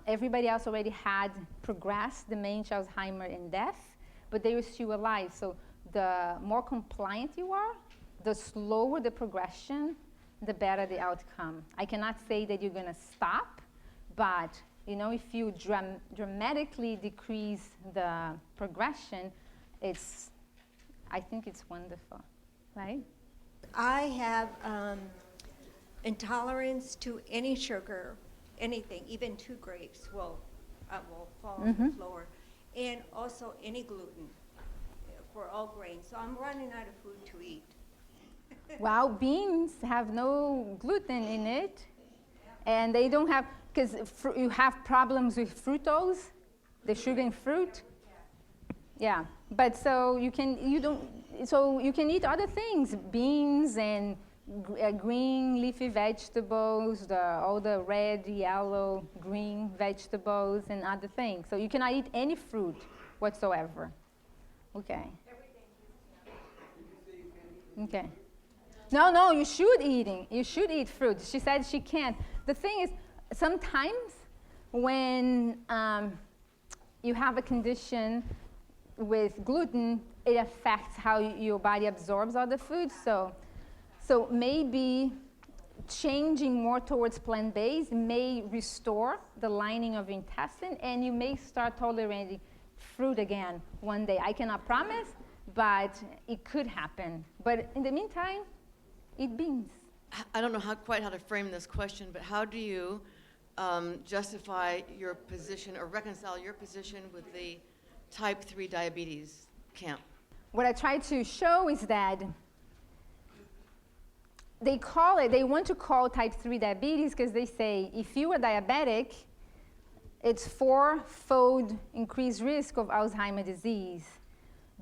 Everybody else already had progressed, dementia, Alzheimer, and death, but they were still alive. So the more compliant you are, the slower the progression, the better the outcome. I cannot say that you're going to stop, but if you dramatically decrease the progression, I think it's wonderful, right? I have intolerance to any sugar, anything, even 2 grapes will fall on the floor, and also any gluten for all grains. So I'm running out of food to eat. Well, beans have no gluten in it, and they don't have, because you have problems with fructose, the sugar in fruit. Yeah, but so you can eat other things, beans and green leafy vegetables, all the red, yellow, green vegetables and other things. So you cannot eat any fruit whatsoever. Okay. Okay. No, you should eat fruit. She said she can't. The thing is, sometimes when you have a condition with gluten, it affects how your body absorbs other foods. So maybe changing more towards plant-based may restore the lining of your intestine, and you may start tolerating fruit again one day. I cannot promise, but it could happen. But in the meantime, eat beans. I don't know quite how to frame this question, but how do you justify your position or reconcile your position with the type 3 diabetes camp? What I try to show is that they want to call type 3 diabetes because they say if you are diabetic, it's 4-fold increased risk of Alzheimer's disease.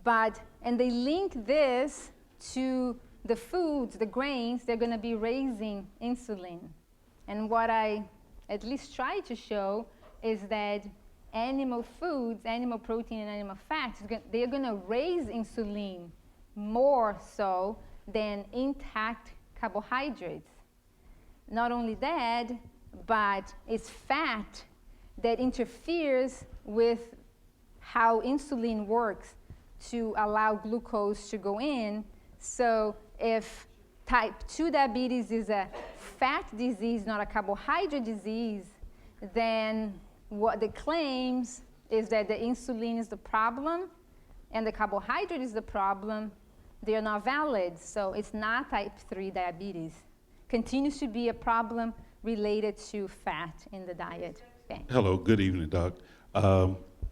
And they link this to the foods, the grains, they're going to be raising insulin. And what I at least try to show is that animal foods, animal protein and animal fats, they're going to raise insulin more so than intact carbohydrates. Not only that, but it's fat that interferes with how insulin works to allow glucose to go in. So if type 2 diabetes is a fat disease, not a carbohydrate disease, then what the claims is that the insulin is the problem and the carbohydrate is the problem. They are not valid. So it's not type 3 diabetes. Continues to be a problem related to fat in the diet. Okay. Hello, good evening, Doc.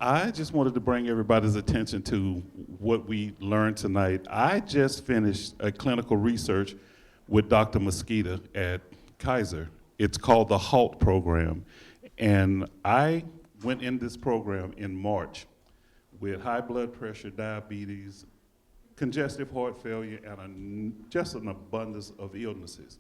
I just wanted to bring everybody's attention to what we learned tonight. I just finished a clinical research with Dr. Mosqueda at Kaiser. It's called the HALT program. And I went in this program in March with high blood pressure, diabetes, congestive heart failure, and just an abundance of illnesses.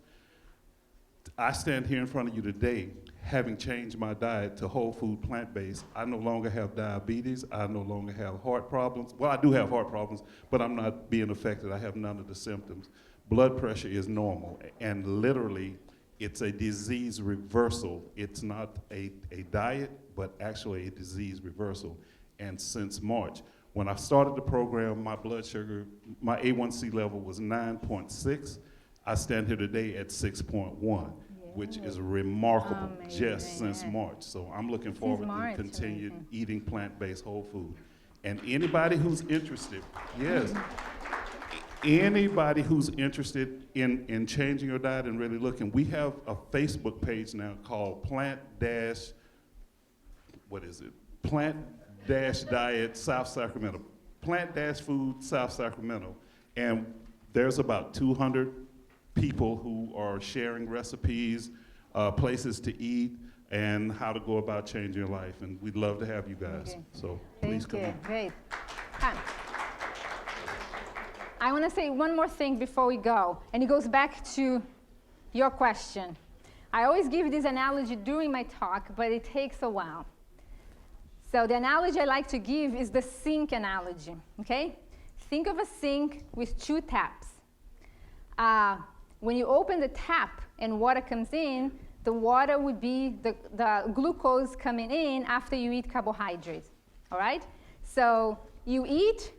I stand here in front of you today having changed my diet to whole food plant-based. I no longer have diabetes. I no longer have heart problems. Well, I do have heart problems, but I'm not being affected. I have none of the symptoms. Blood pressure is normal, and literally, it's a disease reversal. It's not a diet, but actually a disease reversal. And since March, when I started the program, my blood sugar, my A1C level was 9.6. I stand here today at 6.1. Yeah. which is remarkable Amazing, just since yeah. March. So I'm looking forward March, to continue amazing. eating plant-based whole food. And anybody who's interested, yes, anybody who's interested in changing your diet and really looking, we have a Facebook page now called Plant-Diet South Sacramento. Plant-Food South Sacramento. And there's about 200 people who are sharing recipes, places to eat, and how to go about changing your life. And we'd love to have you guys. Okay. So please come Thank you. in. Great. I want to say one more thing before we go, and it goes back to your question. I always give this analogy during my talk, but it takes a while. So the analogy I like to give is the sink analogy, okay? Think of a sink with 2 taps. When you open the tap and water comes in, the water would be the glucose coming in after you eat carbohydrates, all right? So you eat,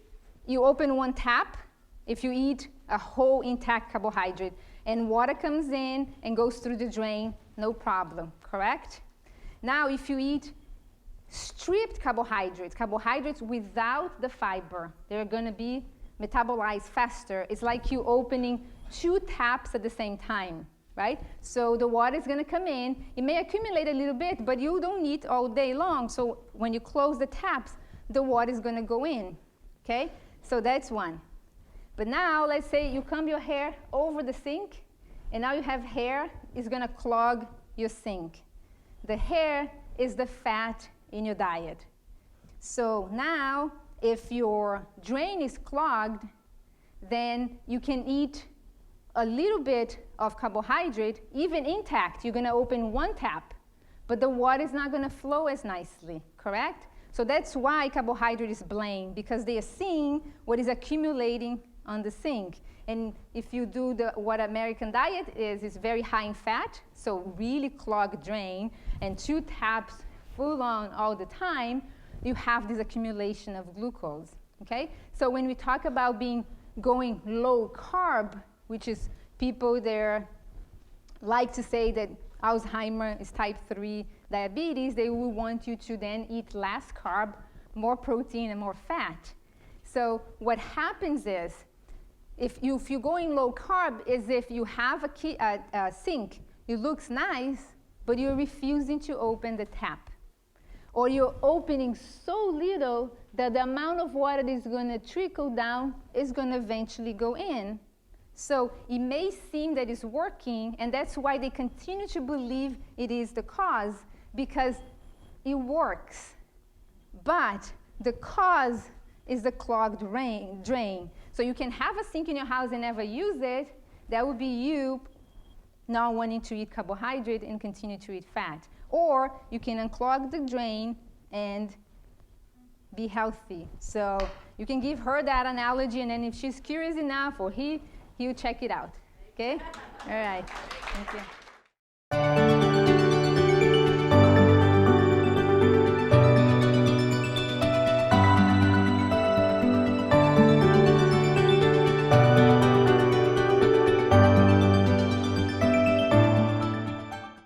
you open one tap, if you eat a whole intact carbohydrate, and water comes in and goes through the drain, no problem, correct? Now, if you eat stripped carbohydrates without the fiber, they're going to be metabolized faster. It's like you opening 2 taps at the same time, right? So the water is going to come in. It may accumulate a little bit, but you don't eat all day long. So when you close the taps, the water is going to go in, okay? So that's one. But now, let's say you comb your hair over the sink, and now you have hair is going to clog your sink. The hair is the fat in your diet. So now, if your drain is clogged, then you can eat a little bit of carbohydrate, even intact. You're going to open 1 tap, but the water is not going to flow as nicely, correct? So that's why carbohydrate is blamed, because they are seeing what is accumulating on the sink. And if you do what American diet is very high in fat, so really clogged drain, and 2 taps full on all the time, you have this accumulation of glucose, okay? So when we talk about going low carb, which is people there like to say that Alzheimer is type 3 diabetes, they will want you to then eat less carb, more protein, and more fat. So what happens is, if you're going low carb, is if you have a sink, it looks nice, but you're refusing to open the tap. Or you're opening so little that the amount of water that is going to trickle down is going to eventually go in. So it may seem that it's working, and that's why they continue to believe it is the cause, because it works. But the cause is the clogged drain. So you can have a sink in your house and never use it. That would be you not wanting to eat carbohydrate and continue to eat fat. Or you can unclog the drain and be healthy. So you can give her that analogy, and then if she's curious enough, or he'll check it out. Okay? All right. Thank you.